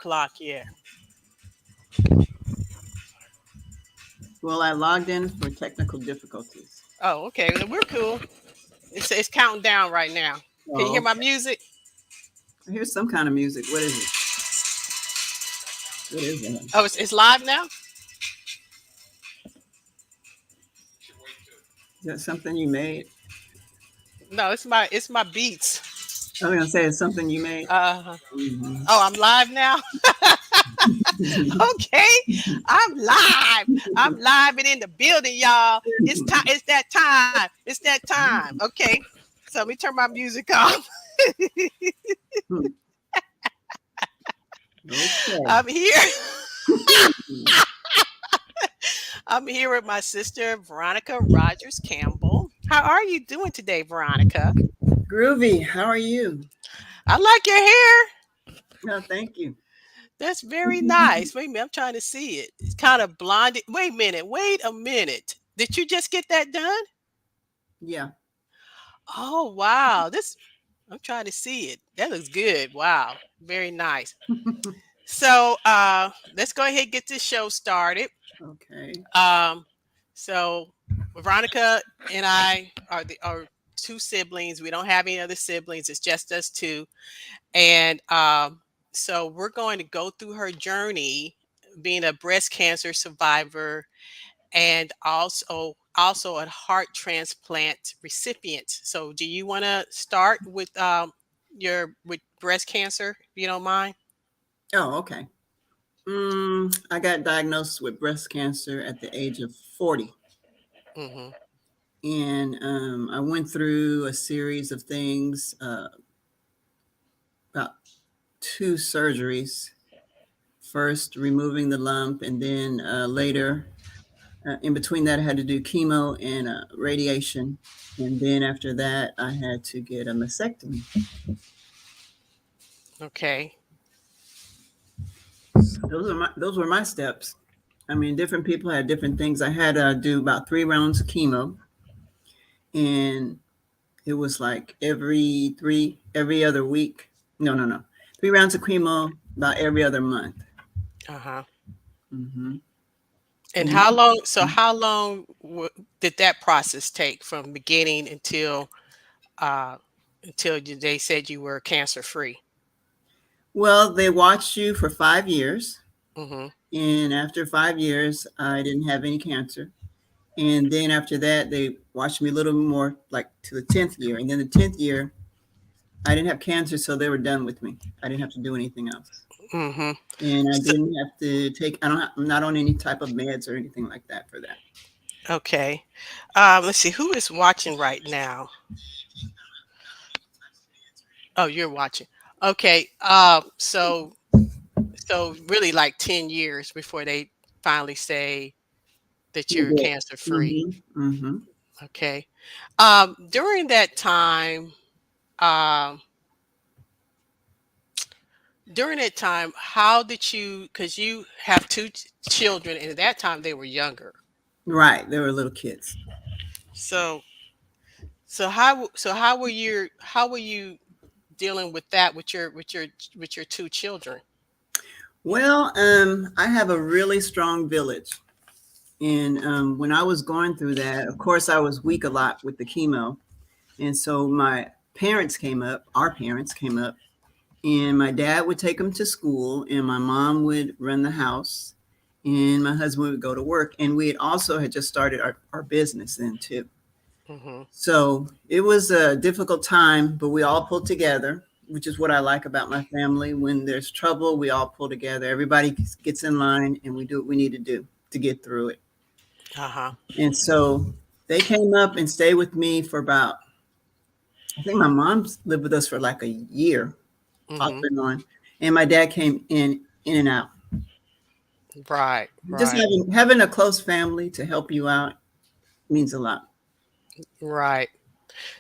o'clock yet. Well, I logged in for technical difficulties. Oh, okay. Well, we're cool. It's counting down right now. Can you hear Oh, my music? I hear some kind of music. What is it? What is that? Oh, it's live now. Is that something you made? No, it's my beats. I was gonna say it's something you made. Uh, Mhm. oh, I'm live now. Okay, I'm live. I'm live and in the building, y'all. It's time. It's that time. It's that time. Okay, so let me turn my music off. Okay. I'm here. I'm here with my sister Veronica Rogers-Campbell. How are you doing today, Veronica? Groovy. How are you? I like your hair. No, thank you. That's very nice. Wait a minute, I'm trying to see it. It's kind of blonded. Wait a minute. Wait a minute. Did you just get that done? Yeah. Oh wow. This I'm trying to see it. That looks good. Wow. Very nice. So let's go ahead and get this show started. Okay. Um so Veronica and I are two siblings. We don't have any other siblings. It's just us two. And so we're going to go through her journey being a breast cancer survivor and also a heart transplant recipient. So do you want to start with your with breast cancer, if you don't mind? Oh, okay. I got diagnosed with breast cancer at the age of 40. Hmm. And I went through a series of things, about two surgeries. First, removing the lump, and then later, in between that, I had to do chemo and radiation. And then after that, I had to get a mastectomy. Okay. Those were my steps. I mean, different people had different things. I had to do about 3 rounds of chemo, and it was like every other week. No, no, no. 3 rounds of chemo about every other month. Uh-huh. Hmm. And And how long did that process take from beginning uh until they said you were cancer free? well, they watched you for 5 years, Hmm. and after 5 years, I didn't have any cancer. And then after that, they watched me a little more, like to the 10th year. And then the 10th year, I didn't have cancer, so they were done with me. I didn't have to do anything else. Hmm. And I So, didn't have to take, I'm not on any type of meds or anything like that for that. okay. Let's see who is watching right now. Oh, you're watching. Okay. So really like 10 years before they finally say that You you're did. cancer free. Mm-hmm. Mm-hmm. Okay. During that time, um, how did you, because you have two children, and at that time they were younger. Right. They were little kids. So, how were you dealing with that with your two children? Well, I have a really strong village. And when I was going through that, of course, I was weak a lot with the chemo. And so my parents came up, our parents came up, and my dad would take them to school, and my mom would run the house, and my husband would go to work. And we had just started our business then, too. Hmm. So it was a difficult time, but we all pulled together, which is what I like about my family. When there's trouble, we all pull together. Everybody gets in line, and we do what we need to do to get through it. Uh-huh. And so they came up and stayed with me for about, I think my mom lived with us for like a year, off Hmm. and on. And my dad came in and out. Right, Just right, having a close family to help you out means a lot. right.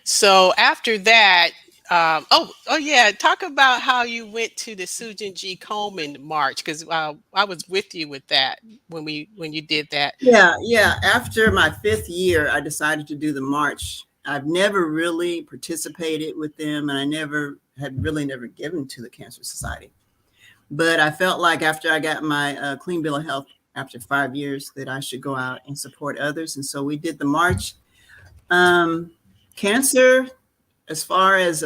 So after that, oh yeah, talk about how you went to the Susan G. Komen march, because I was with you with that when you did that. Yeah, yeah. After my 5th year, I decided to do the march. I've never really participated with them, and I never given to the Cancer Society. But I felt like after I got my clean bill of health after 5 years that I should go out and support others. And so we did the march. Um, Cancer, as far as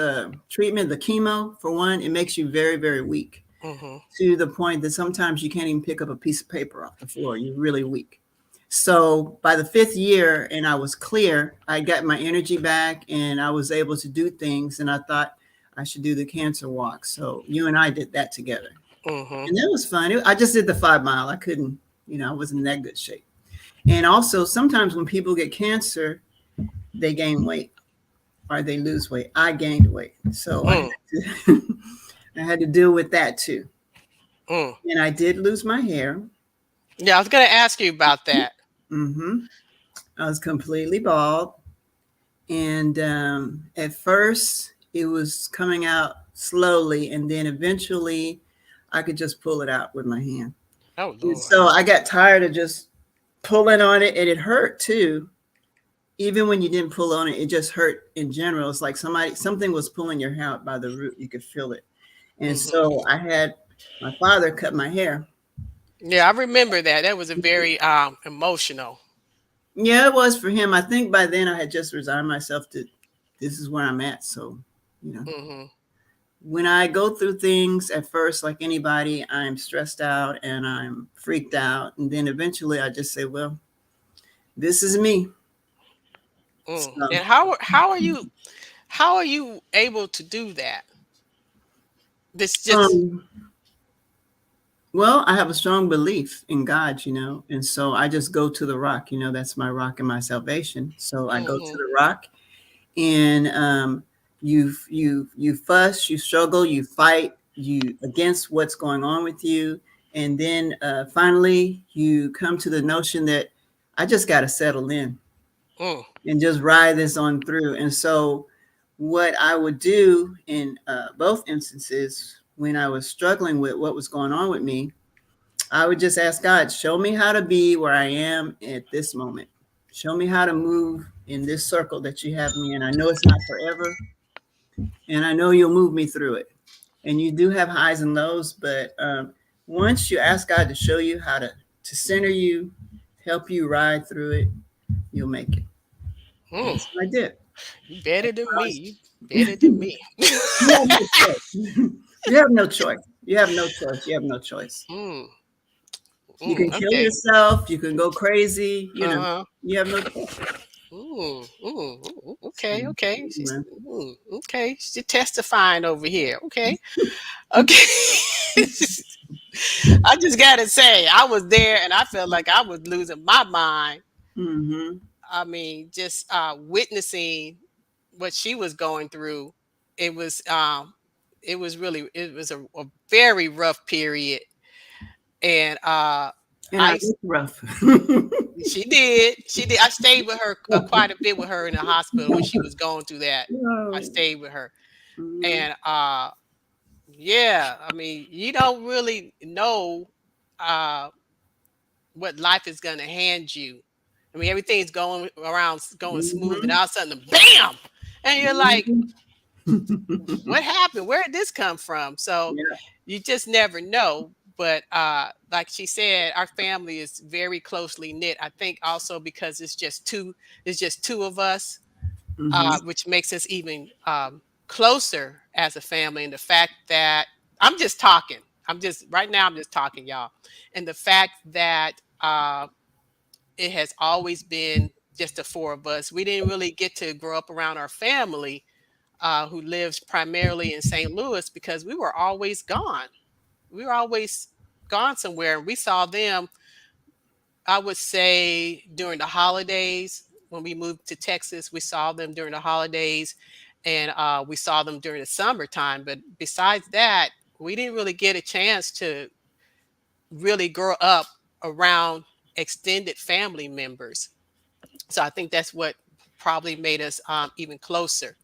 treatment, the chemo, for one, it makes you very, very weak Mm-hmm. to the point that sometimes you can't even pick up a piece of paper off the floor. You're really weak. So by the 5th year, and I was clear, I got my energy back and I was able to do things. And I thought I should do the cancer walk. So you and I did that together. Mm-hmm. And that was fun. I just did the 5 mile. I couldn't, I wasn't in that good shape. And also, sometimes when people get cancer, they gain weight or they lose weight. I gained weight. So Mm. I had to deal with that too. Mm. And I did lose my hair. Yeah, I was going to ask you about that. Hmm. I was completely bald. And at first, it was coming out slowly. And then eventually, I could just pull it out with my hand. Oh And Lord. so I got tired of just pulling on it, and it hurt too. Even when you didn't pull on it, it just hurt in general. It's like something was pulling your hair out by the root. You could feel it. And Mm-hmm. so I had my father cut my hair. Yeah, I remember that. That was a very emotional. Yeah, it was for him. I think by then I had just resigned myself to this is where I'm at. So, you know, Mm-hmm. when I go through things at first, like anybody, I'm stressed out and I'm freaked out. And then eventually I just say, well, this is me. Mm. So, And how are you able to do that? This just um, well, I have a strong belief in God, and so I just go to the rock. That's my rock and my salvation. So I go to mm-hmm. the rock, and you fuss, you struggle, you fight, you against what's going on with you, and then finally you come to the notion that I just got to settle in Mm. and just ride this on through. And so, what I would do in both instances when I was struggling with what was going on with me, I would just ask God, show me how to be where I am at this moment. Show me how to move in this circle that you have me in. I know it's not forever, and I know you'll move me through it. And you do have highs and lows, but once you ask God to show you how to center you, help you ride through it, you'll make it. Mm. That's what I did. You better than I me. was- You better than me. you have no choice. You have no choice. You have no choice. You have no choice. Mm. You can kill Okay. yourself. You can go crazy. Uh-huh. You have no choice. Okay, So, okay. anyway. Okay. She's testifying over here. Okay. Okay. I just gotta say, I was there and I felt like I was losing my mind. Mm-hmm. I mean, just witnessing what she was going through. It was it was a very rough period. And And I I look rough. she did. I stayed with her quite a bit with her in the hospital when she was going through that. I No. stayed with her. Mhm. And yeah, I mean, you don't really know uh what life is going to hand you. I mean, everything's going around going smooth, and Mhm. all of a sudden, bam! And you're like, Mhm. what happened? Where did this come from? So Yeah. you just never know. But like she said, our family is very closely knit. I think also because it's just two of us, Mhm. which makes us even closer as a family. And the fact that I'm just talking, I'm just right now, I'm just talking, y'all. And the fact that it has always been just the four of us. We didn't really get to grow up around our family, who lives primarily in St. Louis, because we were always gone. We were always gone somewhere. We saw them, I would say, during the holidays. When we moved to Texas, we saw them during the holidays, and we saw them during the summertime. But besides that, we didn't really get a chance to really grow up around extended family members. So I think that's what probably made us even closer.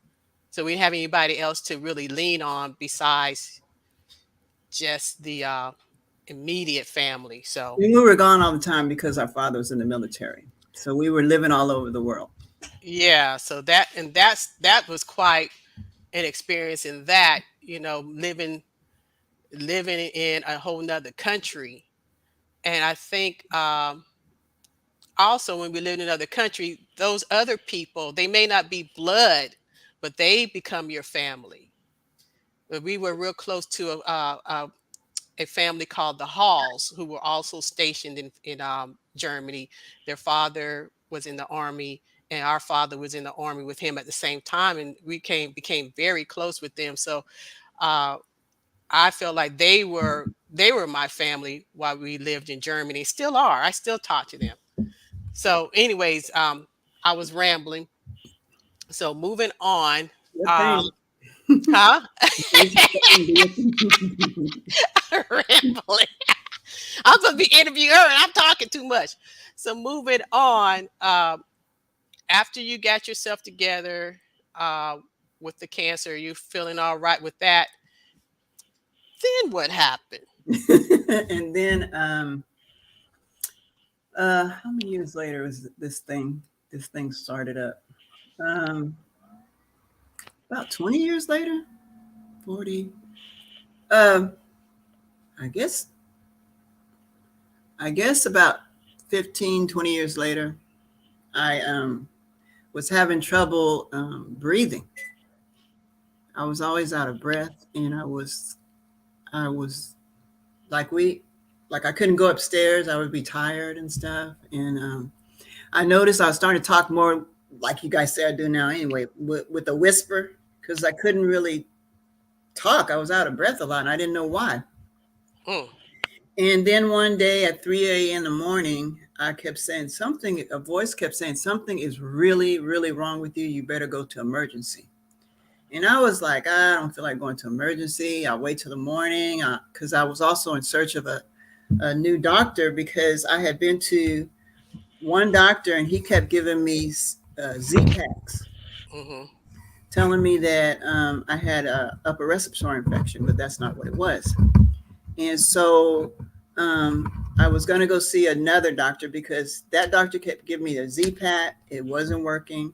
So we didn't have anybody else to really lean on besides just the immediate family. So And we were gone all the time because our father was in the military. So we were living all over the world. yeah, so that was quite an experience in that, living living in a whole nother country. And I think also when we live in another country, those other people, they may not be blood, but they become your family. But we were real close to a family called the Halls, who were also stationed in Germany. Their father was in the army, and our father was in the army with him at the same time, and we became very close with them. So uh, I felt like they were my family while we lived in Germany. Still are. I still talk to them. So, anyways, I was rambling. So moving on. Your thing. Um, huh? It's your thing, dear. Rambling. I'm supposed to be interviewing her, and I'm talking too much. So moving on. After you got yourself together uh, with the cancer, you feeling all right with that. Then what happened? And then how many years later was this thing started up? Um about 20 years later, 40. um I guess about 15, 20 years later, I was having trouble breathing. I was always out of breath, and I was like I couldn't go upstairs. I would be tired and stuff. And I noticed I was starting to talk more like you guys say I do now anyway, with a whisper, because I couldn't really talk. I was out of breath a lot, and I didn't know why. Mm, And then one day at 3 a.m. in the morning, I kept saying something, a voice kept saying, something is really, really wrong with you. You better go to emergency. And I was like, I don't feel like going to emergency. I'll wait till the morning, because I was also in search of a new doctor, because I had been to one doctor and he kept giving me Z-Packs, hmm telling me that I had a upper respiratory infection, but that's not what it was. And so I was going to go see another doctor, because that doctor kept giving me a Z-Pack. It wasn't working.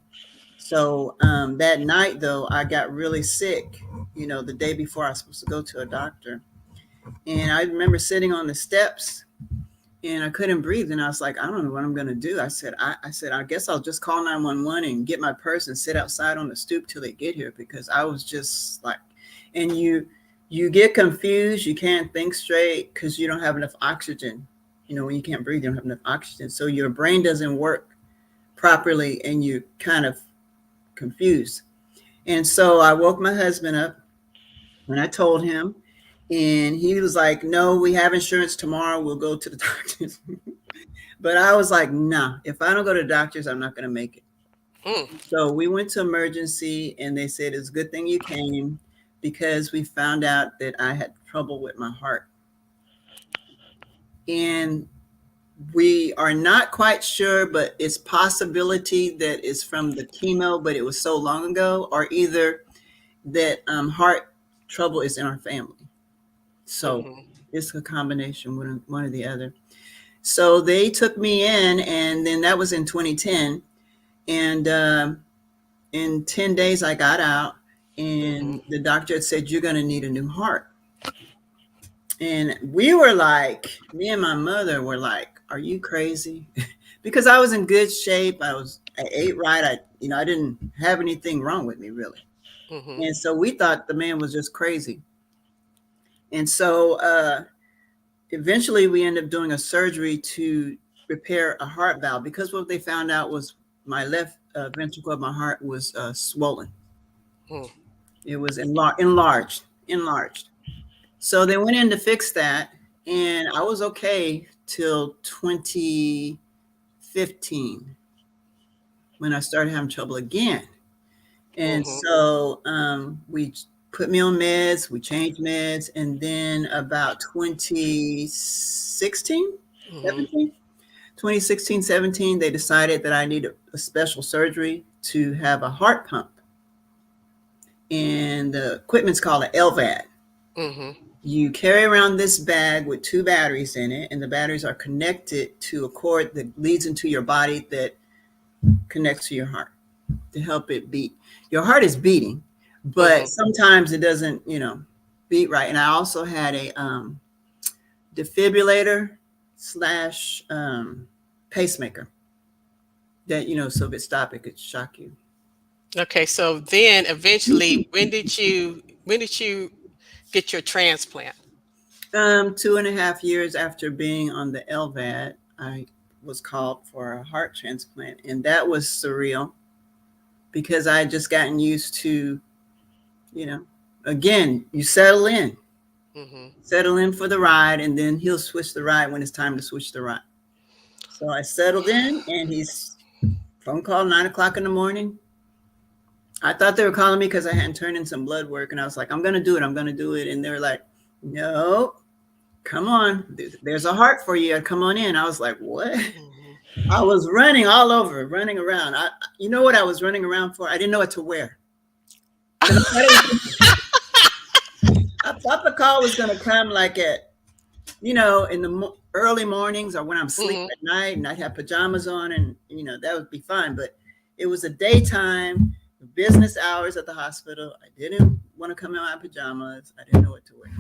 So that night, though, I got really sick, the day before I was supposed to go to a doctor. And I remember sitting on the steps and I couldn't breathe. And I was like, I don't know what I'm going to do. I said, I guess I'll just call 911 and get my purse and sit outside on the stoop till they get here, because I was just like, and you get confused. You can't think straight because you don't have enough oxygen. When you can't breathe, you don't have enough oxygen. So your brain doesn't work properly and you kind of confused. And so I woke my husband up and I told him, and he was like, no, we have insurance tomorrow. We'll go to the doctors. But I was like, nah, if I don't go to the doctors, I'm not going to make it. mm, So we went to emergency and they said, it's a good thing you came, because we found out that I had trouble with my heart. And we are not quite sure, but it's possibility that it's from the chemo, but it was so long ago, or either that heart trouble is in our family. So hmm it's a combination, one or the other. So they took me in, and then that was in 2010. And in 10 days, I got out, hmm and the doctor had said, you're going to need a new heart. And we were like, me and my mother were like, are you crazy? Because I was in good shape. I ate right. I didn't have anything wrong with me, really. hmm And so we thought the man was just crazy. And so eventually we ended up doing a surgery to repair a heart valve, because what they found out was my left ventricle of my heart was swollen. mm, It was enlarged. So they went in to fix that, and I was okay till 2015 when I started having trouble again. And hmm so we put me on meds, we changed meds, and then about 2016, hmm 17, 2016, 17, they decided that I needed a special surgery to have a heart pump. And the equipment's called an LVAD. hmm You carry around this bag with two batteries in it, and the batteries are connected to a cord that leads into your body that connects to your heart to help it beat. Your heart is beating, but hmm sometimes it doesn't, beat right. And I also had a defibrillator slash pacemaker that, so if it stopped, it could shock you. Okay, so then eventually, when did you get your transplant? 2.5 years after being on the LVAD, I was called for a heart transplant, and that was surreal because I had just gotten used to, again, you settle in for the ride, and then he'll switch the ride when it's time to switch the ride. So I settled in, and he's phone call 9 o'clock in the morning. I thought they were calling me because I hadn't turned in some blood work, and I was like, I'm going to do it. I'm going to do it. And they were like, no, come on. There's a heart for you. Come on in. I was like, what? I was running all over, running around. You know what I was running around for? I didn't know what to wear. I thought the call was going to come like at, in the early mornings or when I'm sleeping at night, and I'd have pajamas on, and, that would be fine. But it was a daytime, business hours at the hospital. I didn't want to come in my pajamas. I didn't know what to wear,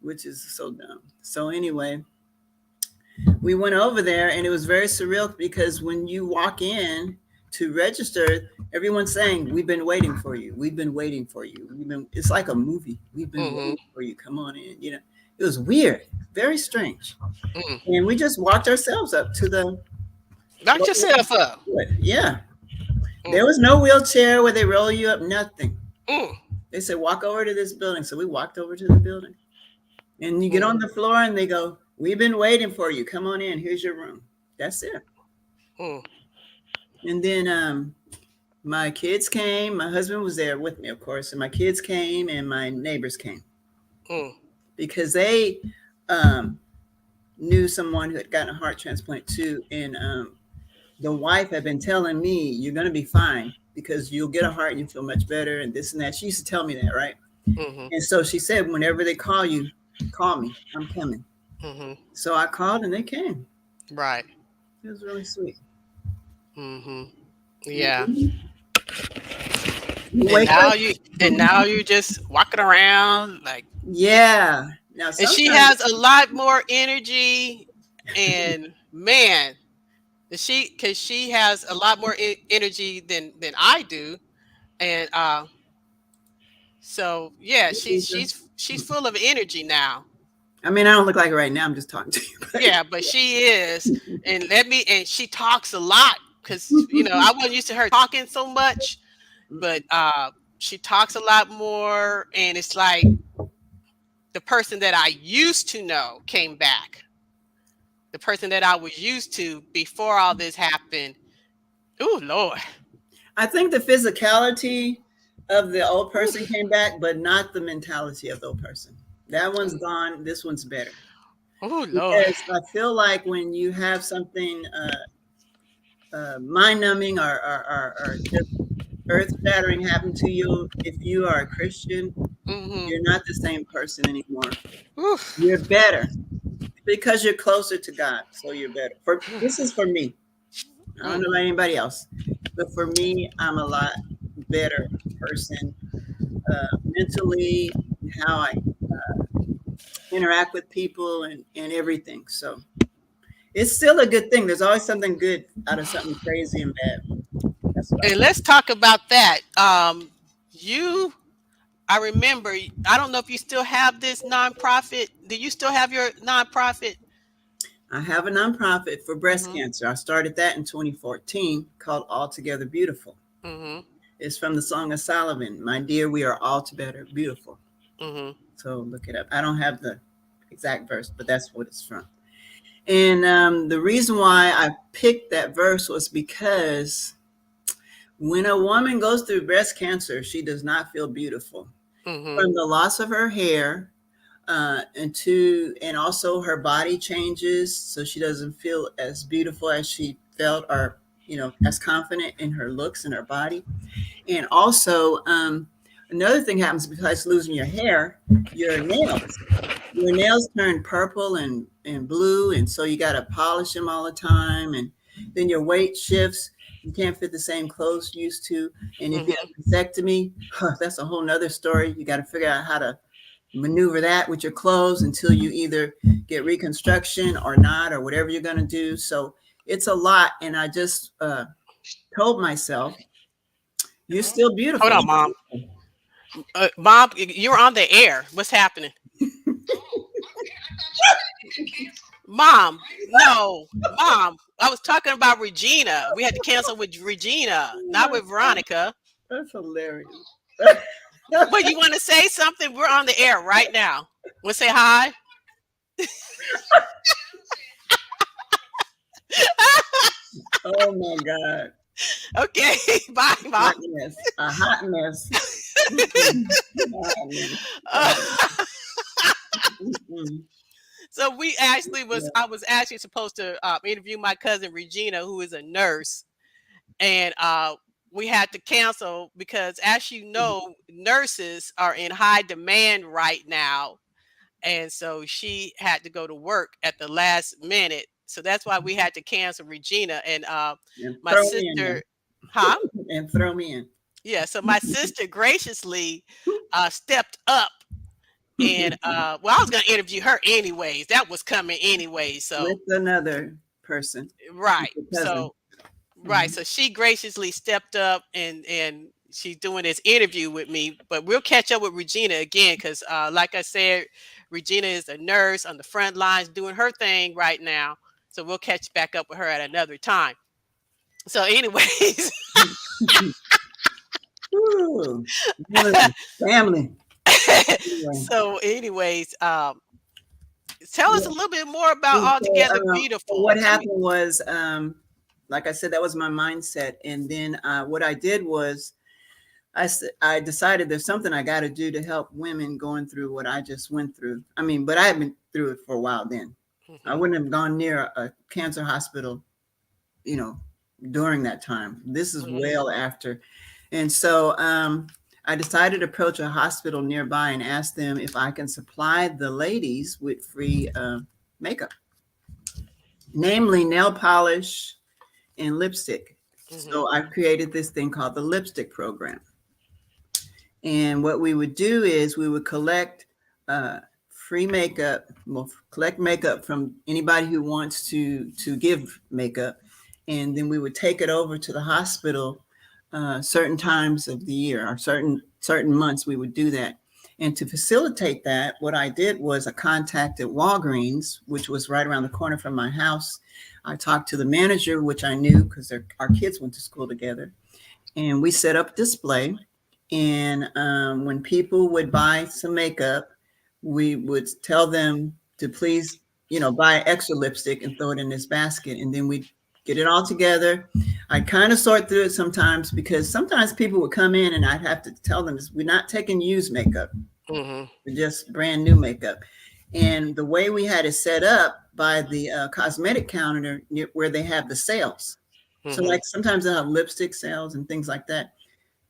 which is so dumb. So anyway, we went over there, and it was very surreal because when you walk in to register, everyone's saying, we've been waiting for you. We've been waiting for you. It's like a movie. We've been waiting for you. Come on in. It was weird, very strange. And we just walked ourselves up to the. Knock yourself up. Yeah. There was no wheelchair where they roll you up, nothing. They said, walk over to this building. So we walked over to the building. And you get on the floor, and they go, we've been waiting for you. Come on in. Here's your room. That's it. And then my kids came. My husband was there with me, of course. And my kids came, and my neighbors came. Because they knew someone who had gotten a heart transplant too. And the wife had been telling me, you're going to be fine because you'll get a heart and you feel much better and this and that. She used to tell me that, right? And so she said, whenever they call you, call me. I'm coming. So I called, and they came. Right. It was really sweet. Yeah. And now you just walking around like. Yeah. Now, and she has a lot more energy, and man, because she has a lot more energy than I do, and so yeah, she's full of energy now. I mean, I don't look like it right now. I'm just talking to you. Yeah, but she is, and she talks a lot because I wasn't used to her talking so much, but she talks a lot more, and it's like the person that I used to know came back. The person that I was used to before all this happened. Oh, Lord. I think the physicality of the old person came back, but not the mentality of the old person. That one's gone. This one's better. Oh, Lord. Because I feel like when you have something mind-numbing or just earth-shattering happen to you, if you are a Christian, you're not the same person anymore. You're better because you're closer to God, so you're better. This is for me. I don't know about anybody else, but for me, I'm a lot better person mentally, how I interact with people and everything. So it's still a good thing. There's always something good out of something crazy and bad. And let's talk about that. I remember, I don't know if you still have this nonprofit. Do you still have your nonprofit? I have a nonprofit for breast cancer. I started that in 2014 called Altogether Beautiful. It's from the Song of Solomon. My dear, we are all together beautiful. So look it up. I don't have the exact verse, but that's what it's from. And the reason why I picked that verse was because when a woman goes through breast cancer, she does not feel beautiful. From the loss of her hair and also her body changes, so she doesn't feel as beautiful as she felt, or as confident in her looks and her body. And also another thing happens besides losing your hair, your nails turn purple and blue, and so you got to polish them all the time, and then your weight shifts. You can't fit the same clothes you used to. And if you Mhm. have a vasectomy, that's a whole nother story. You got to figure out how to maneuver that with your clothes until you either get reconstruction or not, or whatever you're going to do. So it's a lot. And I just told myself, you're still Hold beautiful. on, Mom. Mom, you're on the air. What's happening? Mom, no. Mom, I was talking about Regina. We had to cancel with Regina, Oh not my with God, Veronica. that's hilarious. But you want to say something? We're on the air right now. Want to say hi? Oh my God. Okay. Bye, Mom. Hot mess. A hot mess. Mm-mm. Hot mess. Uh, Mm-mm. so we actually was Yeah. I was actually supposed to interview my cousin Regina, who is a nurse, and we had to cancel because, as you know, nurses are in high demand right now, and so she had to go to work at the last minute. So that's why we had to cancel Regina and And my throw me in sister, huh? there. And throw me in. Yeah, so my sister graciously stepped up and well, I was gonna interview her anyways. That was coming anyway. With So another person. right. Your cousin. So right. Mhm. So she graciously stepped up and she's doing this interview with me. But we'll catch up with Regina again because like I said, Regina is a nurse on the front lines doing her thing right now. So we'll catch back up with her at another time. So anyways, Ooh, family. Anyway. so anyways, tell us a Yeah. little bit more about So, Altogether so Beautiful. what Tell me. happened was, like I said, that was my mindset. And then what I did was I decided there's something I got to do to help women going through what I just went through. I mean, but I had been through it for a while then. I Mhm, wouldn't have gone near a cancer hospital, you know, during that time. This is mhm, well after. And so I decided to approach a hospital nearby and ask them if I can supply the ladies with free makeup, namely nail polish and lipstick. mhm, So I created this thing called the lipstick program. And what we would do is we would collect free makeup, well, collect makeup from anybody who wants to give makeup, and then we would take it over to the hospital certain times of the year or certain months. We would do that. And to facilitate that, what I did was I contacted Walgreens, which was right around the corner from my house. I talked to the manager, which I knew because our kids went to school together, and we set up a display. And when people would buy some makeup, we would tell them to please, buy extra lipstick and throw it in this basket. And then we get it all together. I kind of sort through it sometimes because sometimes people would come in and I'd have to tell them, we're not taking used makeup, mhm, we're just brand new makeup. And the way we had it set up by the cosmetic counter where they have the sales. So mhm, like sometimes they'll have lipstick sales and things like that,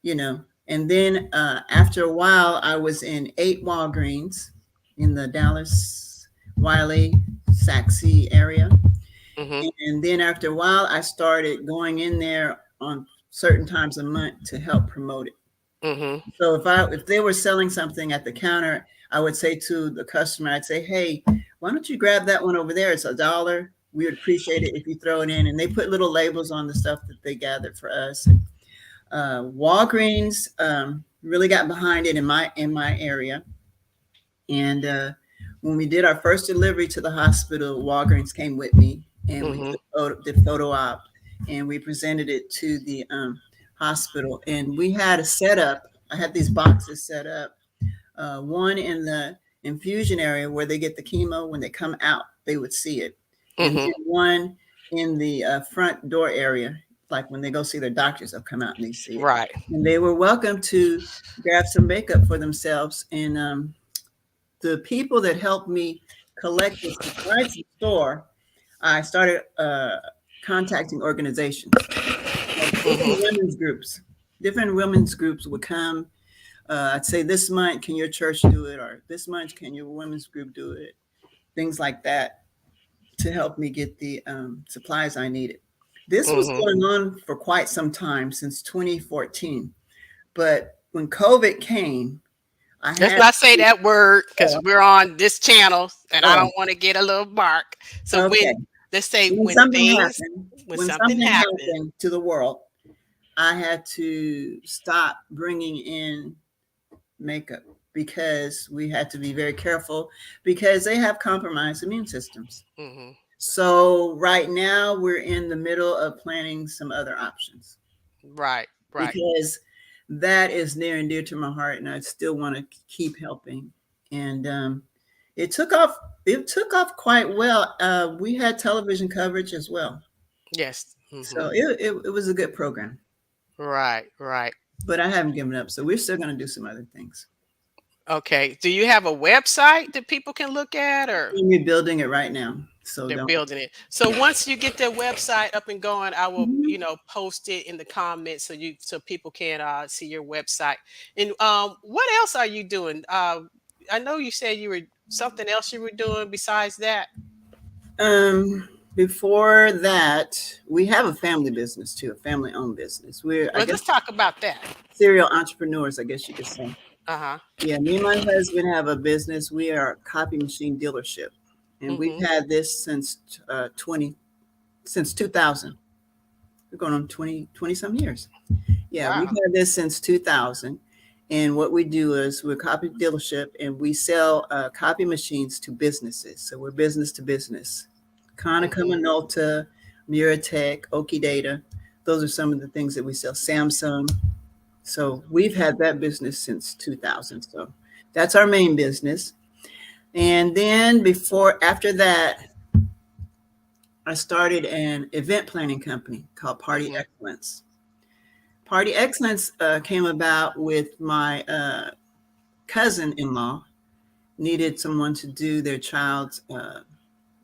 you know. And then after a while, I was in 8 Walgreens in the Dallas, Wiley, Saxe area. mhm, And then after a while, I started going in there on certain times a month to help promote it. mhm, So if they were selling something at the counter, I would say to the customer, I'd say, hey, why don't you grab that one over there? It's $1. We would appreciate it if you throw it in. And they put little labels on the stuff that they gathered for us. Walgreens really got behind it in my area, and when we did our first delivery to the hospital, Walgreens came with me, and we mhm, did photo op, and we presented it to the hospital, and we had a setup. I had these boxes set up, one in the infusion area where they get the chemo. When they come out, they would see it, and mhm. then one in the front door area, like when they go see their doctors, they'll come out and they see it. Right. And they were welcome to grab some makeup for themselves. And the people that helped me collect the supplies from the store, I started contacting organizations, like Mhm, different women's groups would come. I'd say this month, can your church do it? Or this month, can your women's group do it? Things like that to help me get the supplies I needed. This was Mm-hmm. going on for quite some time, since 2014. But when COVID came, I Let's had not say to, that word because oh, we're on this channel, and I oh, don't want to get a little mark. So okay. let's say When something when when something something happened. happened to the world, I had to stop bringing in makeup because we had to be very careful because they have compromised immune systems. Mm-hmm. So right now we're in the middle of planning some other options Right, right. because that is near and dear to my heart, and I still want to keep helping. And it took off. It took off quite well. We had television coverage as well, Yes. Mm-hmm. so it was a good program. Right, right. But I haven't given up, so we're still going to do some other things. Okay. Do you have a website that people can look at, or We're rebuilding it right now, so they're don't. building it? So Yeah. once you get their website up and going, I will, Mhm. post it in the comments so people can see your website. And what else are you doing? I know you said you were something else you were doing besides that. Before that, we have a family business too, a family-owned business. We're, I Well, guess, let's talk about that. serial entrepreneurs, I guess you could say. Uh-huh. Yeah, me and my husband have a business. We are a copy machine dealership, and we've Mm-hmm. had this since 2000. We're going on 20 some years. Yeah, we've Wow. had this since 2000. And what we do is we're a copy dealership, and we sell copy machines to businesses. So we're business to business. Konica Mm-hmm. Minolta, Muratech, Oki Data. Those are some of the things that we sell. Samsung. So we've had that business since 2000. So that's our main business. And then after that, I started an event planning company called Party Mm-hmm. Excellence. Party Excellence came about with my cousin-in-law needed someone to do their child's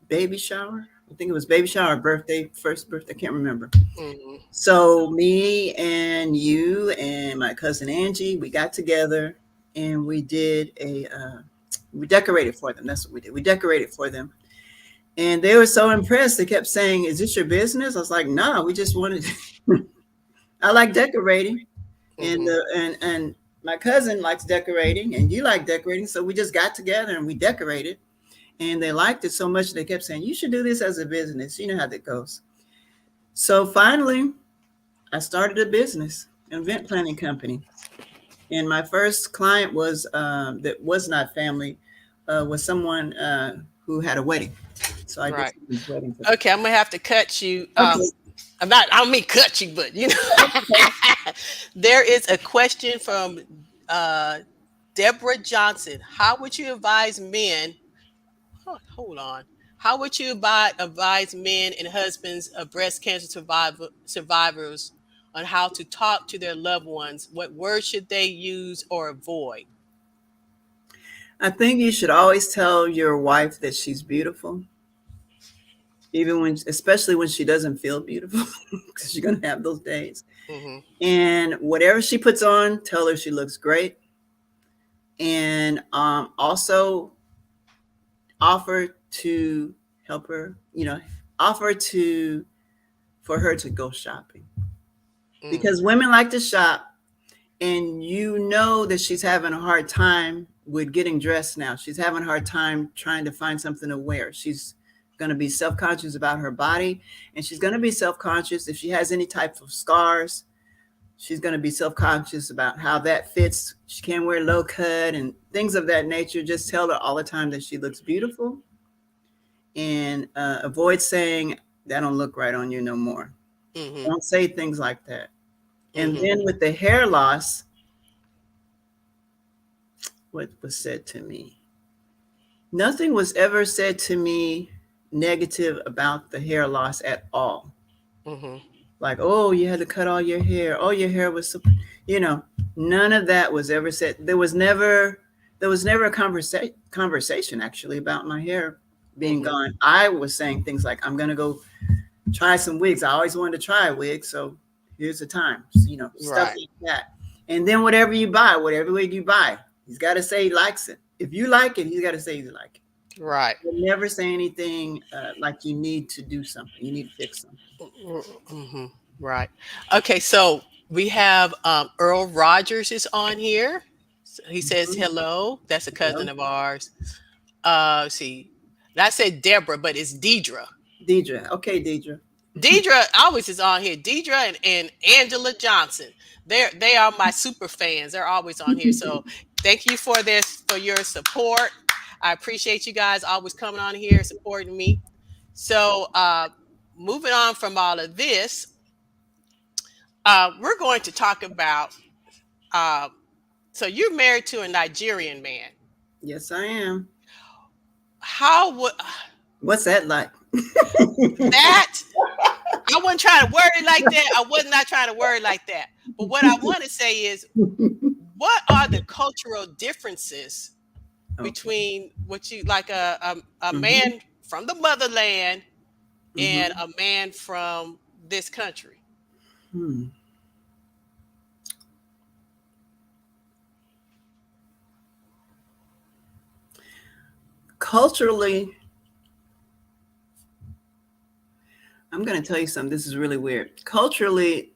baby shower. I think it was baby shower, birthday, first birthday, I can't remember. Mm-hmm. So me and you and my cousin Angie, we got together and we did we decorated for them. That's what we did. We decorated for them. And they were so impressed. They kept saying, "Is this your business?" I was like, "No, we just wanted." I like decorating, and Mm-hmm. and my cousin likes decorating, and you like decorating, so we just got together and we decorated, and they liked it so much they kept saying, "You should do this as a business." You know how that goes. So finally, I started a business, an event planning company, and my first client was that was not family, was someone who had a wedding. So I did Right. someone's wedding for them. Okay, I'm gonna have to cut you. Okay. I don't mean cut you, but there is a question from uh, Deborah Johnson. How would you advise men? Hold on. How would you advise men and husbands of breast cancer survivors on how to talk to their loved ones? What words should they use or avoid? I think you should always tell your wife that she's beautiful, even when, especially when she doesn't feel beautiful, because you're gonna have those days. Hmm. And whatever she puts on, tell her she looks great, and also offer to help her. Offer to for her to go shopping Mm, because women like to shop, and you know that she's having a hard time with getting dressed now. She's having a hard time trying to find something to wear. She's going to be self-conscious about her body, and she's going to be self-conscious if she has any type of scars. She's going to be self-conscious about how that fits. She can't wear low cut and things of that nature. Just tell her all the time that she looks beautiful, and avoid saying that don't look right on you no more. hmm. Don't say things like that. And Hmm. then with the hair loss, what was said to me? Nothing was ever said to me negative about the hair loss at all. Hmm. Like, oh, you had to cut all your hair. Oh, your hair was so, you know, none of that was ever said. There was never a conversation actually about my hair being Hmm. gone. I was saying things like, I'm gonna go try some wigs. I always wanted to try a wig, so here's the time. Stuff Right. like that. And then whatever you buy, whatever wig you buy, he's got to say he likes it. If you like it, he's got to say you like it. Right. You'll never say anything like you need to do something. You need to fix something. Mm-hmm. Right. Okay. So we have Earl Rogers is on here. So he says Mhm. hello. That's a cousin Hello, of ours. Let's see. And I said Deborah, but it's Deidre. Deidre. Okay, Deidre. Deidre always is on here. Deidre and Angela Johnson. They are my super fans. They're always on here. So thank you for this for your support. I appreciate you guys always coming on here supporting me. So moving on from all of this, we're going to talk about. Uh, so you're married to a Nigerian man. Yes, I am. How would What's that like? that? I wasn't trying to word it like that. I was not trying to word it like that. But what I want to say is, what are the cultural differences Okay. between what you like a Hmm. man from the motherland and Hmm. a man from this country? Hmm. Culturally, I'm going to tell you something. This is really weird. Culturally,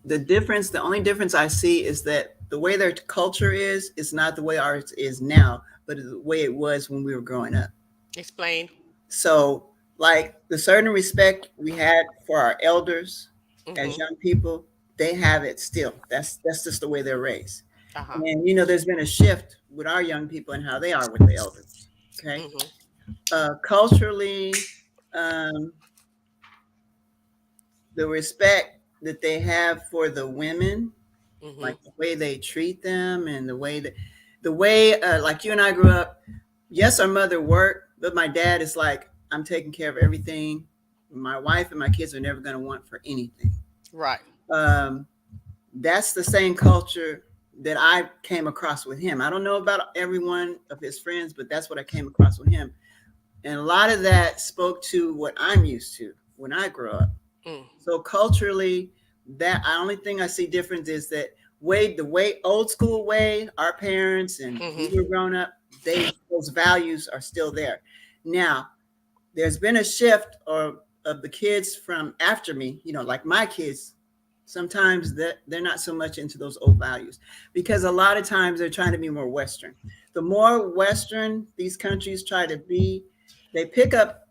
the only difference I see is that the way their culture is not the way ours is now, but the way it was when we were growing up. Explain. So, like the certain respect we had for our elders as Mm-hmm. young people, they have it still. That's just the way they're raised. Uh-huh. And there's been a shift with our young people and how they are with the elders. Okay, Mm-hmm. culturally, um, the respect that they have for the women, Mm-hmm. like the way they treat them, and the way like you and I grew up. Yes, our mother worked, but my dad is like, I'm taking care of everything. My wife and my kids are never going to want for anything. Right. Um, that's the same culture that I came across with him. I don't know about every one of his friends, but that's what I came across with him. And a lot of that spoke to what I'm used to when I grew up. Mm. So culturally, that the only thing I see different is that the way old school way our parents and we Mm-hmm. were growing up, those values are still there. Now, there's been a shift of the kids from after me, like my kids. Sometimes that they're not so much into those old values because a lot of times they're trying to be more Western. The more Western these countries try to be, they pick up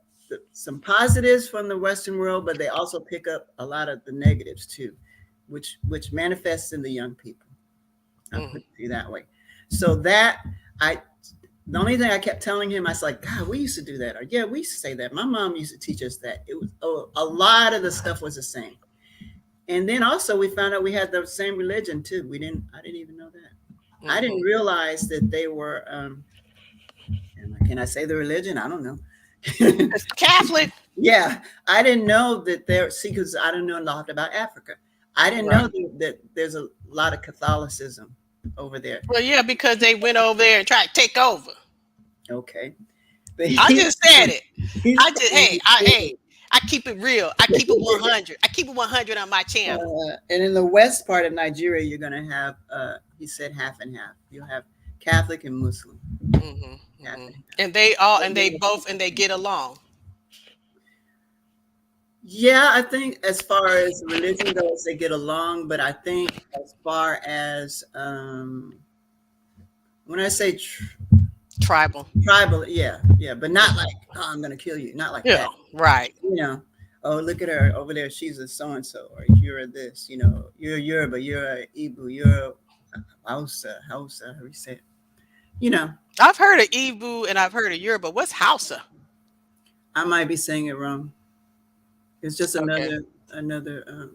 some positives from the Western world, but they also pick up a lot of the negatives too, which manifests in the young people. I'll put Mm. it to you that way. So that I the only thing I kept telling him, I was like, God, we used to do that. Or yeah, we used to say that. My mom used to teach us that. It was a lot of the stuff was the same. And then also we found out we had the same religion too. I didn't even know that. I didn't Mm-hmm. realize that they were can I say the religion? I don't know. It's Catholic. Yeah, I didn't know that there. See, because I don't know a lot about Africa. I didn't Right. know that there's a lot of Catholicism over there. Well, yeah, because they went over there and tried to take over. Okay, but I just said it. he's I just from hey, Nigeria. I keep it real. I keep it 100. I keep it 100 on my channel. And in the west part of Nigeria, you're going to have, he said, half and half. You'll have Catholic and Muslim, Hmm. half Hmm. and half. And they all and they both and they get along. Yeah, I think as far as religion goes, they get along. But I think as far as when I say Tribal. tribal, yeah, yeah, but not Hmm. like, oh, I'm going to kill you. Not like Yeah. that. Right. You know, oh, look at her over there. She's a so and so, or you're a this. You're a Yoruba, you're a Igbo, you're a Hausa, Hausa. How do you say it? You know, I've heard of Ibu and I've heard of Yoruba. What's Hausa? I might be saying it wrong. It's just Okay. another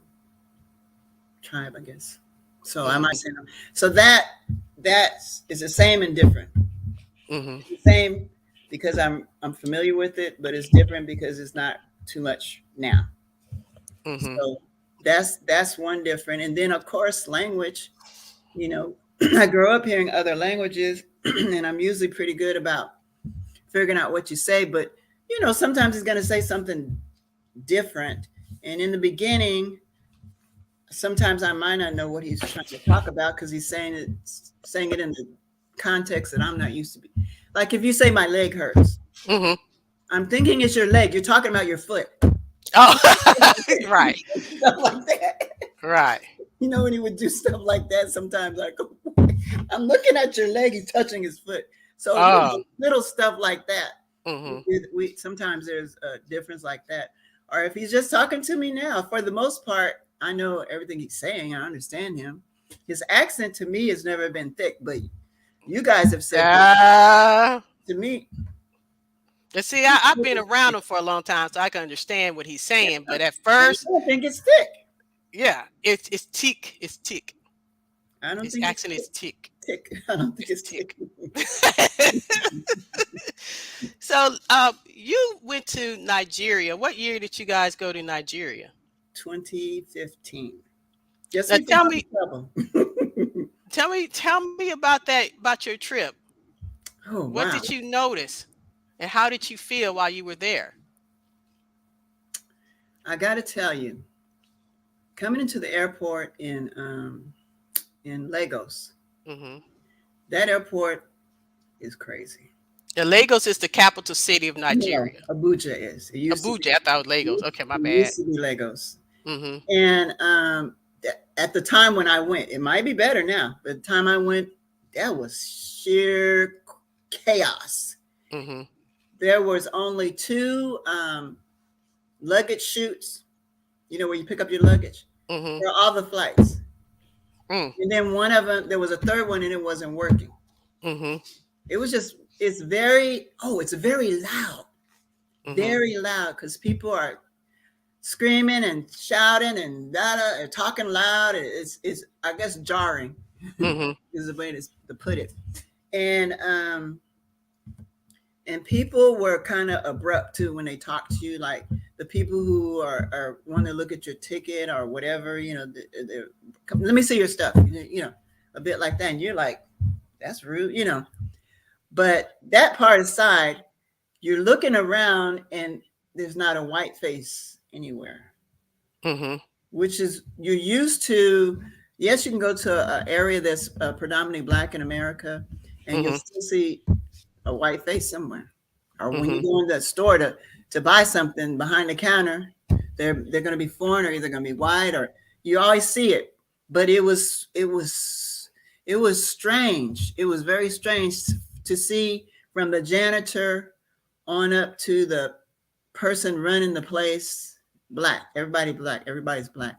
tribe, I guess. So I might Hmm. say no. So that is the same and different. Hmm. It's the same because I'm familiar with it, but it's different because it's not too much now. Hmm. So that's one different. And then of course language. You know, I grew up hearing other languages, and I'm usually pretty good about figuring out what you say. But sometimes he's going to say something different, and in the beginning, sometimes I might not know what he's trying to talk about because he's saying it in the context that I'm not used to be. Like if you say my leg hurts, Hmm. I'm thinking it's your leg. You're talking about your foot. Oh, right, Stuff like that. right. You know, when he would do stuff like that, sometimes I go, I'm looking at your leg, he's touching his foot. So Oh, little stuff like that. mm-hmm. We sometimes there's a difference like that. Or if he's just talking to me now, for the most part, I know everything he's saying. I understand him. His accent to me has never been thick, but you guys have said that Uh, to me. let's see, I've been around him for a long time, so I can understand what he's saying. But at And first, I don't think it's thick. yeah, it's tick, it's tick. I don't His think it's accent is tick, thick. I don't think it's it's thick. tick. So, you went to Nigeria. What year did you guys go to Nigeria? 2015. Just Now, before the trouble. tell me about your trip. Oh What wow. did you notice, and how did you feel while you were there? I gotta tell you, coming into the airport in Lagos, Hmm. that airport is crazy. Lagos is the capital city of No, Nigeria. Abuja is. It used to be. Abuja, I thought it was Lagos. It Okay, my bad. used to be Lagos. Hmm. And at the time when I went, it might be better now. But the time I went, that was sheer chaos. Hmm. There was only two luggage chutes, you know, where you pick up your luggage Hmm. for all the flights. Mm. And then one of them, there was a third one and it wasn't working. Hmm. It was just, it's very, it's very Hmm. loud because people are screaming and shouting and and talking loud. It's I guess jarring Hmm. is the way to put it. And and people were kind of abrupt too when they talk to you, like the people who are want to look at your ticket or whatever, you know, let me see your stuff, you know, a bit like that. And you're like, that's rude, you know. But that part aside, you're looking around and there's not a white face anywhere, Hmm. which is you're used to. Yes, you can go to an area that's predominantly black in America, and you'll Hmm. still see a white face somewhere. Or when you Hmm. go in the store to buy something behind the counter, they're going to be foreign or either going to be white, or you always see it. But it was strange. It was very strange to see from the janitor on up to the person running the place, black. Everybody black. Everybody's black.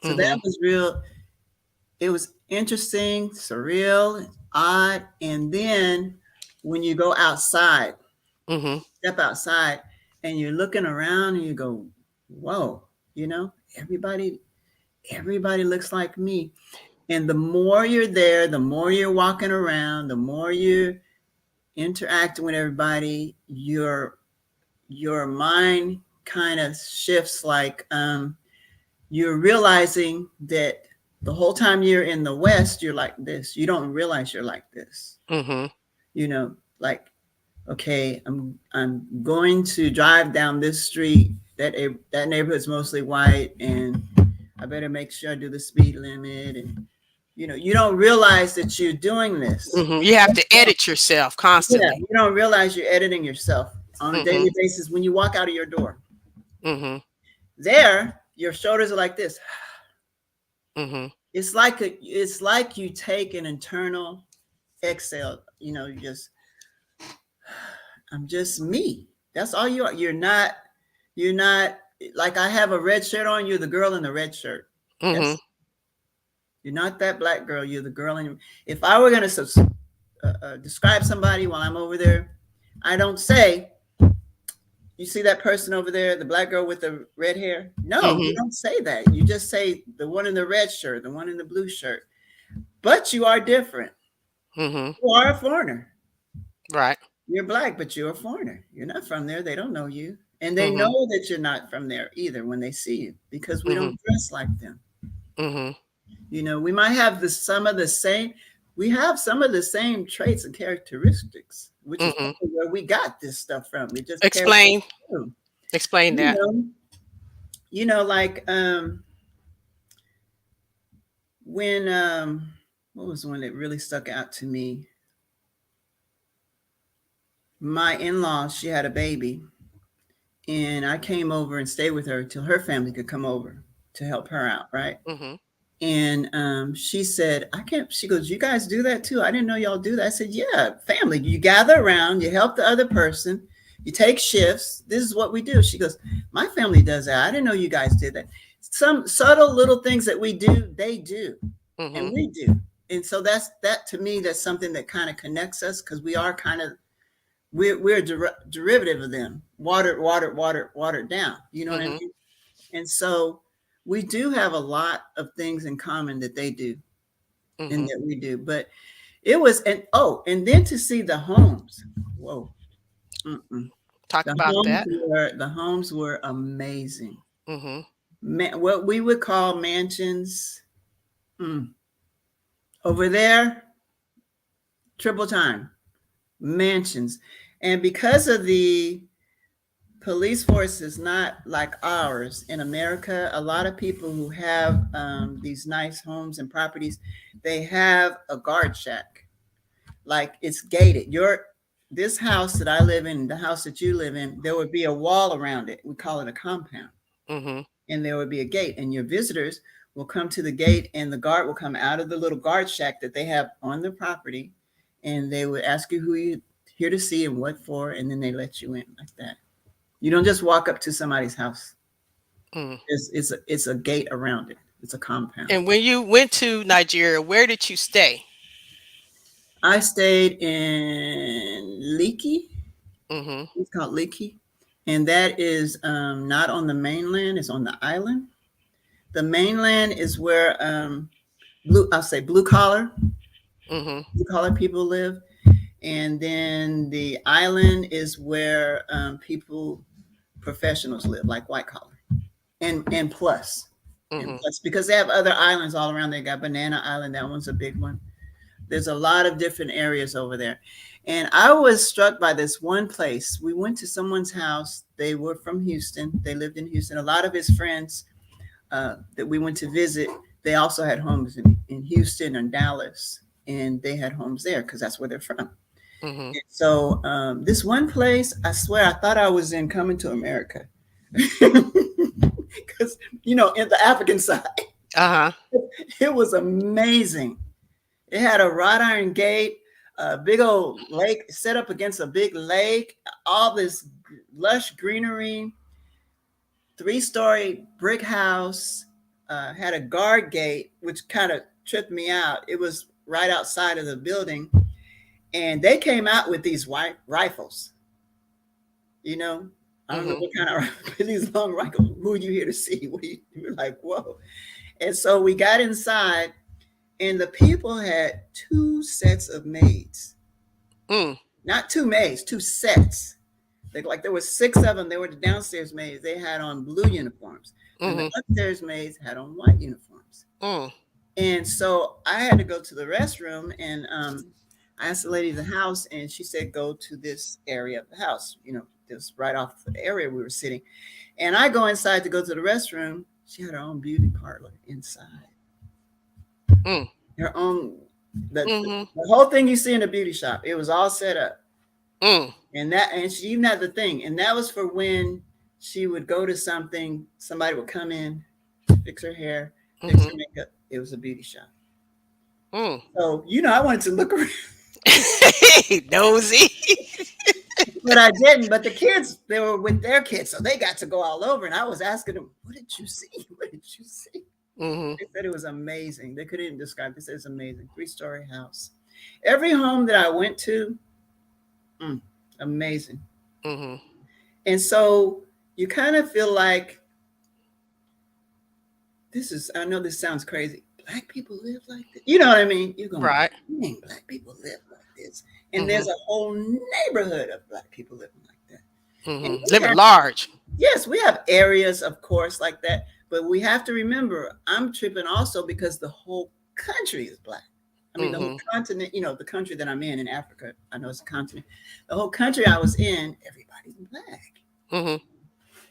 So Hmm. that was real. It was interesting, surreal, odd. And then when you go outside, Hmm. step outside, and you're looking around and you go, whoa, you know, everybody looks like me. And the more you're there, the more you're walking around, the more you're interacting with everybody, your mind kind of shifts, like you're realizing that the whole time you're in the West, you're like this. You don't realize you're like this. Hmm. You know, like, okay, I'm going to drive down this street. That neighborhood's mostly white, and I better make sure I do the speed limit. And you know, you don't realize that you're doing this. Hmm. You have to edit yourself Yeah, constantly. you don't realize you're editing yourself on a Hmm. daily basis when you walk out of your door. Hmm. There, your shoulders are like this. Hmm. It's like you take an internal exhale. You know, you just I'm just me. That's all you are. You're not like I have a red shirt on. You're the girl in the red shirt. Hmm. That's you're not that black girl. You're the girl in. If I were gonna describe somebody while I'm over there, I don't say you see that person over there, the black girl with the red hair. No, you Hmm. don't say that. You just say the one in the red shirt, the one in the blue shirt. But you are different. Hmm. You are a foreigner. Right. You're black, but you're a foreigner. You're not from there. They don't know you. And they Hmm. know that you're not from there either when they see you because we Hmm. don't dress like them. Hmm. You know, we might have we have some of the same traits and characteristics, which is Hmm. probably where we got this stuff from. We just carry it Explain. through. Explain You that. know, like when what was the one that really stuck out to me? My in-law, she had a baby, and I came over and stayed with her till her family could come over to help her out, right? Mhm. And she said, I can't, she goes, you guys do that too? I didn't know y'all do that. I said, yeah, family. You gather around, you help the other person, you take shifts. This is what we do. She goes, my family does that. I didn't know you guys did that. Some subtle little things that we do, they do, and Mhm. we do. And so that to me, that's something that kind of connects us because we are kind of, we're a derivative of them, watered down. You know what I Mhm. mean? And so we do have a lot of things in common that they do and Mhm. that we do. But it was, and oh, and then to see the homes. Whoa. Mm-mm. Talk about that. The homes were amazing. Mhm. What we would call mansions. Mm. Over there, triple time mansions. And because of the police force is not like ours in America, a lot of people who have these nice homes and properties, they have a guard shack. Like it's gated. This house that I live in, the house that you live in, there would be a wall around it. We call it a compound. Mhm. And there would be a gate. And your visitors will come to the gate and the guard will come out of the little guard shack that they have on the property. And they would ask you who you here to see and what for, and then they let you in like that. You don't just walk up to somebody's house. Mm. It's a gate around it. It's a compound. And when you went to Nigeria, where did you stay? I stayed in Leaky. Mhm. It's called Leaky, and that is not on the mainland. It's on the island. The mainland is where I'll say Mhm. blue collar people live, and then the island is where people professionals live, like white collar, and plus. And Mhm. plus, because they have other islands all around. They got Banana Island. That one's a big one. There's a lot of different areas over there. And I was struck by this one place. We went to someone's house. They were from Houston. They lived in Houston. A lot of his friends that we went to visit, they also had homes in Houston and Dallas. And they had homes there because that's where they're from. Mhm. So this one place, I swear, I thought I was in Coming to America. Because, in the African side, Uh-huh. it was amazing. It had a wrought iron gate, a big old lake set up against a big lake, all this lush greenery, 3-story brick house, had a guard gate, which kind of tripped me out. It was right outside of the building. And they came out with these white rifles, you know. I don't know Mhm. what kind of rifles, these long rifles. Who are you here to see? We're like, whoa. And so we got inside, and the people had 2 sets of maids. Mm. Not 2 maids, 2 sets. Like there were 6 of them. They were the downstairs maids. They had on blue uniforms. Then the Mhm. upstairs maids had on white uniforms. Mm. And so I had to go to the restroom, and I asked the lady of the house, and she said, go to this area of the house, this right off the area we were sitting. And I go inside to go to the restroom. She had her own beauty parlor inside. Mm. Her own, the, Mhm. the whole thing you see in a beauty shop, it was all set up. Mm. And she even had the thing, and that was for when she would go to something, somebody would come in, fix her hair, fix her Mhm. makeup. It was a beauty shop. Mm. So, I wanted to look around, Nosy. but I didn't. But the kids, they were with their kids, so they got to go all over. And I was asking them, what did you see? What did you see? Mhm. They said it was amazing. They couldn't even describe it. They said it's amazing. 3-story house. Every home that I went to, mm, amazing. Mhm. And so you kind of feel like I know this sounds crazy. Black people live like this. You know what I mean? You're going, Right. dang, black people live like this. And there's Mhm. a whole neighborhood of black people living like that. And Mhm. Living large. yes, we have areas, of course, like that. But we have to remember, I'm tripping also because the whole country is black. I mean, the whole Mhm. continent, the country that I'm in Africa, I know it's a continent. The whole country I was in, everybody's black. Mhm.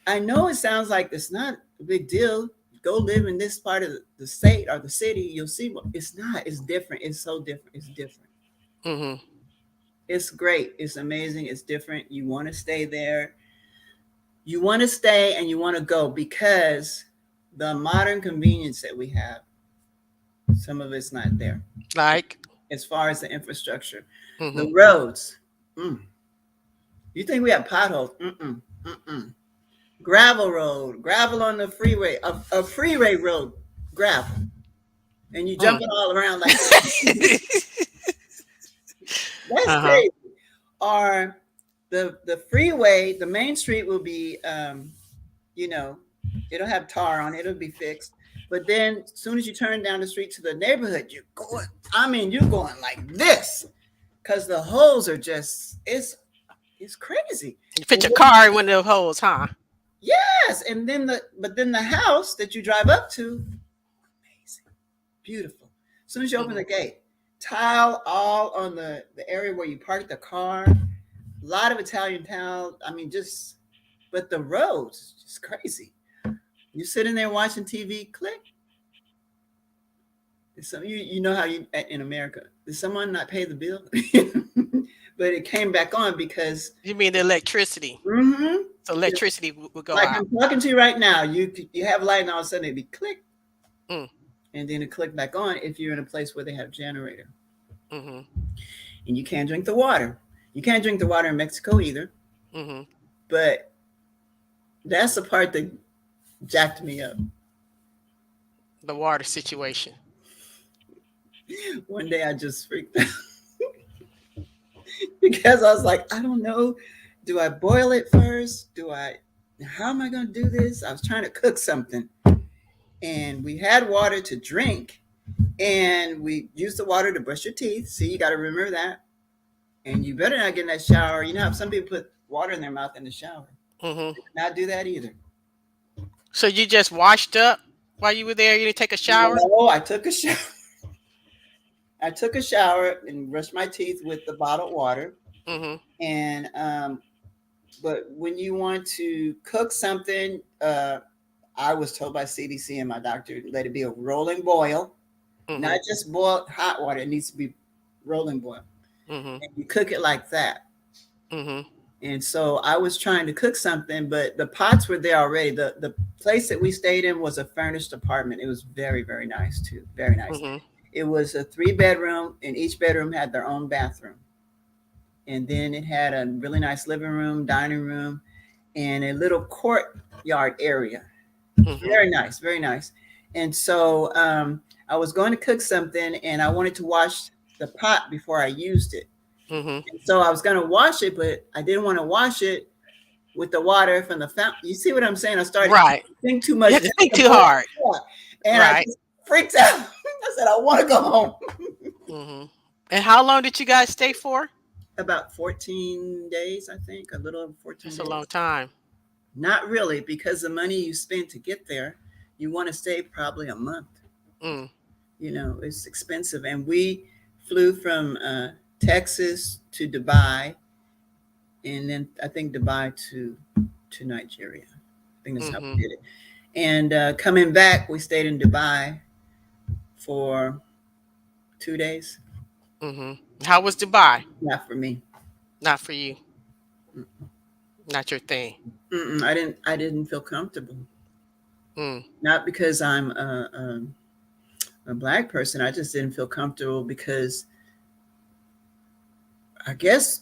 I know it sounds like it's not a big deal. Go live in this part of the state or the city, you'll see what it's not. It's different. It's so different. It's different. Mhm. It's great. It's amazing. It's different. You want to stay there. You want to stay and you want to go because the modern convenience that we have, some of it's not there Like, as far as the infrastructure. The mm-hmm. roads. Mm. You think we have potholes? Mm-mm. Mm-mm. Gravel road, gravel on the freeway, a freeway road, gravel. And you Mm. jumping all around like that. That's Uh-huh. crazy. Or the freeway, the main street will be you know, it'll have tar on it, it'll be fixed. But then as soon as you turn down the street to the neighborhood, you're going, I mean, you're going like this. Because the holes are just it's crazy. You And put your then, car in one of the holes, huh? yes, and then the house that you drive up to, amazing, beautiful. As soon as you open Mm-hmm. the gate, tile all on the area where you park the car. A lot of Italian tile. I mean, just but the roads just crazy. You sitting there watching TV, click. So you know how you in America, did someone not pay the bill? But it came back on because You mean the electricity? mhm, So electricity would go like out. I'm talking to you right now, you have light and all of a sudden it'd be click Mm. and then it click back on if you're in a place where they have a generator Mm-hmm. and you can't drink the water. You can't drink the water in Mexico either. Mm-hmm. But that's the part that jacked me up. The water situation. One day I just freaked out because I was like, I don't know. Do I boil it first? How am I going to do this? I was trying to cook something and we had water to drink and we used the water to brush your teeth. See, you got to remember that. And you better not get in that shower. You know how some people put water in their mouth in the shower. Mm-hmm. Not do that either. So you just washed up while you were there? You didn't take a shower? No, I took a shower. I took a shower and brushed my teeth with the bottled water. Mm-hmm. And but when you want to cook something, I was told by CDC and my doctor, let it be a rolling boil, Mm-hmm. not just boiled hot water. It needs to be rolling boil. Mm-hmm. And you cook it like that. Mm-hmm. And so I was trying to cook something, but the pots were there already. The place that we stayed in was a furnished apartment. It was very, very nice too. Very nice. Mm-hmm. It was a 3-bedroom, and each bedroom had their own bathroom. And then it had a really nice living room, dining room, and a little courtyard area. Mm-hmm. Very nice, very nice. And so I was going to cook something, and I wanted to wash the pot before I used it. Mm-hmm. And so I was going to wash it, but I didn't want to wash it with the water from the fountain. You see what I'm saying? I started Right. to think too You much. had to think too hard. And I Right. just freaked out. I said, I want to go home. Mm-hmm. And how long did you guys stay for? About 14 days, I think, a little over 14 That's a long days. time. Not really, because the money you spend to get there, you want to stay probably a month. Mm. You know, it's expensive. And we flew from Texas to Dubai, and then I think Dubai to Nigeria. I think that's how we Mm-hmm. did it. And coming back, we stayed in Dubai for 2 days. Mm-hmm. How was Dubai? Not for me. Not for you. Not your thing. Mm-mm, I didn't feel comfortable. Mm. Not because I'm a black person. I just didn't feel comfortable because I guess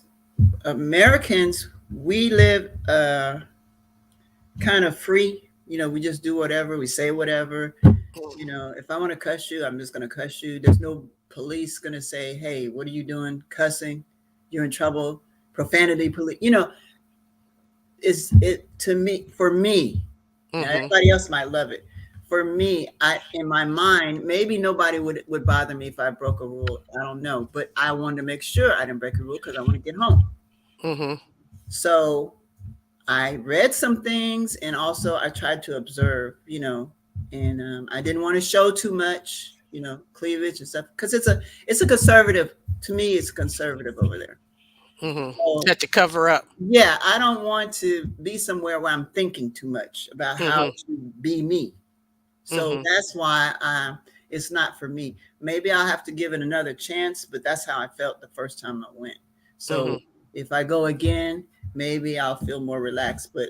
Americans, we live kind of free. You know, we just do whatever, we say whatever. You know, if I want to cuss you, I'm just going to cuss you. There's no police going to say, hey, what are you doing? Cussing, you're in trouble. Profanity, police. You know, is it to me, for me, and Mm-hmm. everybody else might love it. For me, I in my mind, maybe nobody would bother me if I broke a rule. I don't know, but I wanted to make sure I didn't break a rule because I want to get home. Mm-hmm. So I read some things, and also I tried to observe, you know, and I didn't want to show too much, you know, cleavage and stuff because it's a conservative. To me, it's conservative over there. Mm-hmm. So Had to cover up. yeah, I don't want to be somewhere where I'm thinking too much about how Mm-hmm. to be me. So Mm-hmm. that's why it's not for me. Maybe I'll have to give it another chance, but that's how I felt the first time I went. Mm-hmm. So if I go again, maybe I'll feel more relaxed. But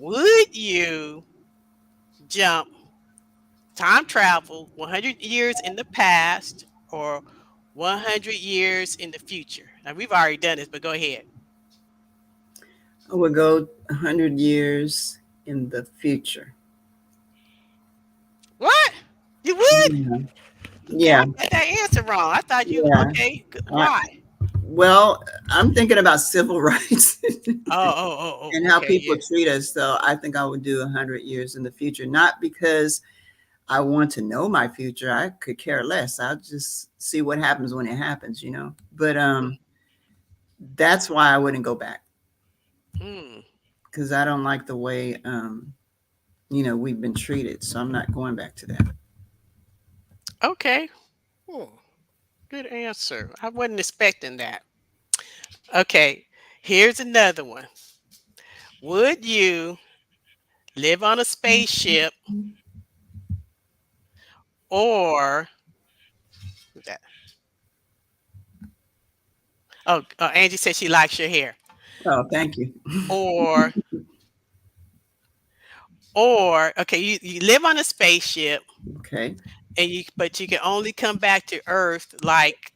Would you jump time travel 100 years in the past or 100 years in the future? Now, we've already done this, but go ahead. I would go 100 years in the future. What? You would? Yeah. Okay, I Yeah. got that answer wrong. I thought you, Yeah. okay, I, why? well, I'm thinking about civil rights and how Okay, people yeah. treat us. So I think I would do 100 years in the future, not because I want to know my future. I could care less. I'll just see what happens when it happens, you know. But that's why I wouldn't go back, Mm, because I don't like the way you know, we've been treated. So I'm not going back to that. okay. Hmm, good answer. I wasn't expecting that. Okay, here's another one. Would you live on a spaceship or who's that? Oh, Angie said she likes your hair. Oh, thank you. Or okay, you live on a spaceship Okay. and you can only come back to Earth like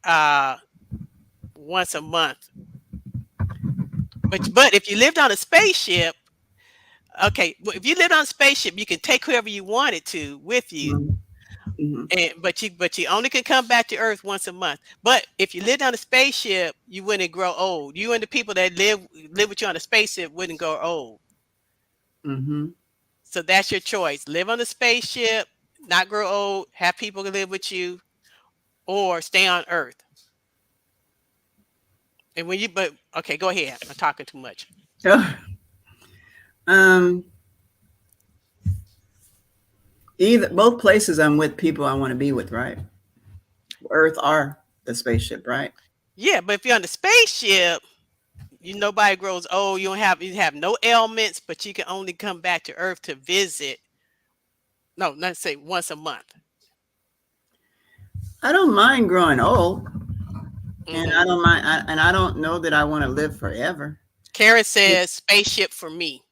once a month. But if you lived on a spaceship, okay, well, if you lived on a spaceship, you can take whoever you wanted to with you. Mm-hmm. And but you only can come back to Earth once a month. But if you lived on a spaceship, you wouldn't grow old. You and the people that live with you on a spaceship wouldn't grow old. Mm-hmm. So that's your choice. Live on the spaceship, not grow old, have people live with you, or stay on Earth. And when you but okay, go ahead. I'm talking too much. um, either both places I'm with people I want to be with, right? Earth or the spaceship, right? Yeah, but if you're on the spaceship, nobody grows old. You have no ailments, but you can only come back to Earth to visit. No, let's say once a month. I don't mind growing old, and I Hmm. don't mind, and I don't know that I want to live forever. Karen says spaceship for me.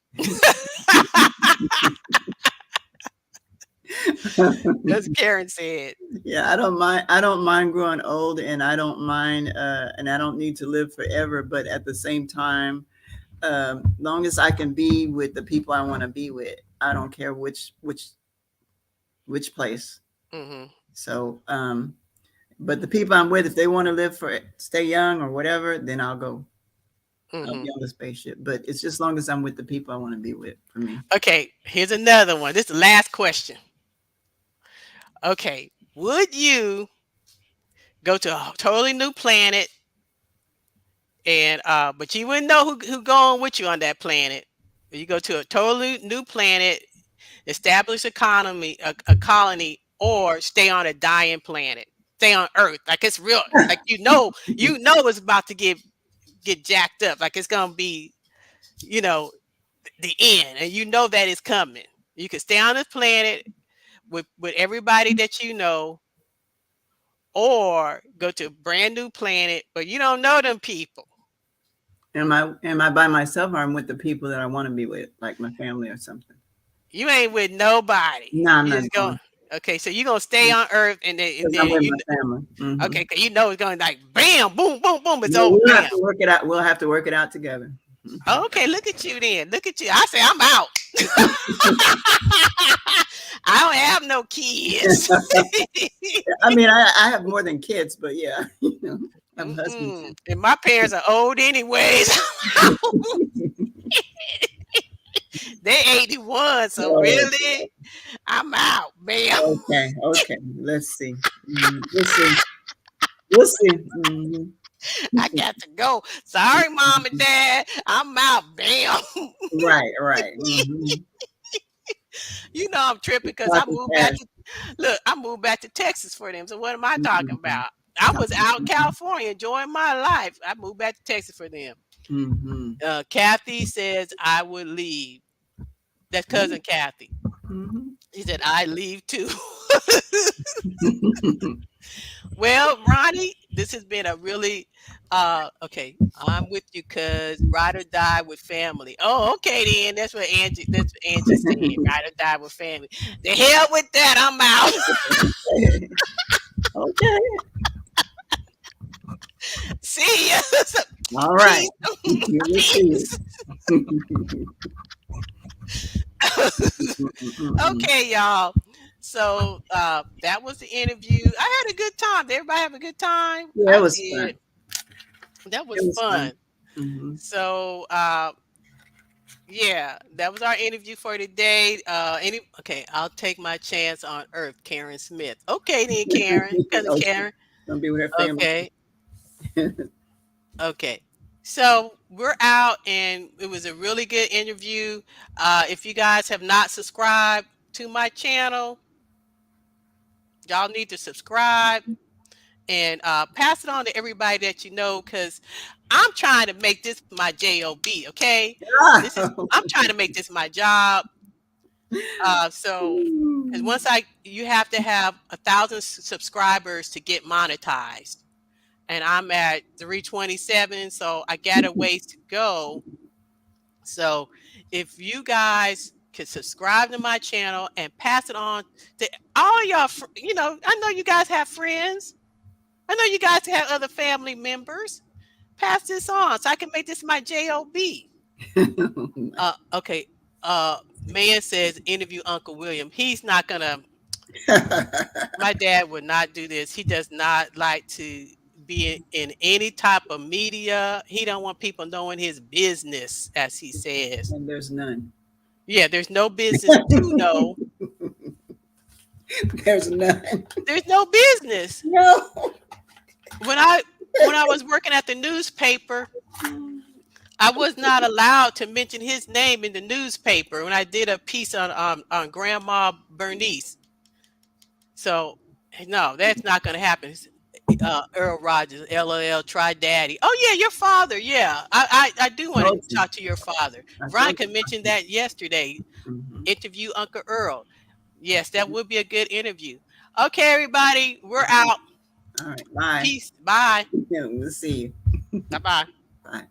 That's what Karen said. Yeah, I don't mind. I don't mind growing old, and I don't mind, and I don't need to live forever. But at the same time, long as I can be with the people I want to be with, I don't care which place. Hmm. So, but the people I'm with, if they want to live for stay young or whatever, then I'll go. I'll Hmm. be on the spaceship. But it's just long as I'm with the people I want to be with. For me, Okay, here's another one. This is the last question. Okay, would you go to a totally new planet and but you wouldn't know who going with you on that planet. You go to a totally new planet, establish a colony, or stay on a dying planet. Stay on Earth. Like it's real, like you know it's about to get jacked up. Like it's gonna be, you know, the end, and you know that it's coming. You can stay on this planet with everybody that you know, or go to a brand new planet, but you don't know them people. am I by myself or I'm with the people that I want to be with, like my family or something? You ain't with nobody. No, I'm You not just going. going Okay, so you gonna stay on Earth, and then because I'm with you. my family. Hmm. Okay, 'cause you know it's going like bam, boom, boom, boom. It's No, over, we'll have bam. to work it out. We'll have to work it out together. Okay, look at you then. Look at you. I say I'm out. I don't have no kids. I mean, I have more than kids, but yeah, you know, I have a husband Mm-mm. too. And my parents are old anyways. They 81, so Oh, really, I'm out, bam. okay, okay. Let's see. We'll see. We'll see. I got to go. Sorry, mom and dad. I'm out, bam. Right, right. You know I'm tripping because I Talking moved back cash. to look, I moved back to Texas for them. So what am I talking Mm-hmm. about? I was out in California enjoying my life. I moved back to Texas for them. Mm-hmm. Kathy says I would leave. That's cousin Kathy. Mm-hmm. She said I leave too. Well, Ronnie, this has been a really okay. I'm with you because ride or die with family. Oh, okay then. That's what Angie said. Ride or die with family. The hell with that. I'm out. Okay. See ya. All right. Peace. We'll see. Peace. Okay, y'all. So that was the interview. I had a good time. Did everybody have a good time? Yeah, it I was did. fun. That It was was fun. fun. Hmm. So yeah, that was our interview for today. Okay, I'll take my chance on Earth, Karen Smith. Okay then, Karen, cousin Oh, she's Karen. gonna be with her family. Okay, okay. So we're out, and it was a really good interview. If you guys have not subscribed to my channel, y'all need to subscribe and pass it on to everybody that you know, because I'm trying to make this my job. Okay, I'm trying to make this my job. So, because you have to have 1,000 subscribers to get monetized, and I'm at 327, so I got a ways to go. So, if you guys could subscribe to my channel and pass it on to all y'all, I know you guys have friends. I know you guys have other family members. Pass this on so I can make this my job. Okay. Man says interview Uncle William. He's not gonna. My dad would not do this. He does not like to be in any type of media. He don't want people knowing his business, as he says. And there's none. Yeah, there's no business to know. There's none. There's no business. No. When I was working at the newspaper, I was not allowed to mention his name in the newspaper when I did a piece on Grandma Bernice. So no, that's not going to happen. Earl Rogers, LOL, try daddy. Oh yeah, your father. Yeah, I do want to Told you. talk to your father. I told Veronica mentioned that yesterday. you. Hmm. Interview Uncle Earl. Yes, that would be a good interview. Okay, everybody, we're out. All right. Bye. Peace. Bye. Yeah, we'll see you. Bye bye. Bye.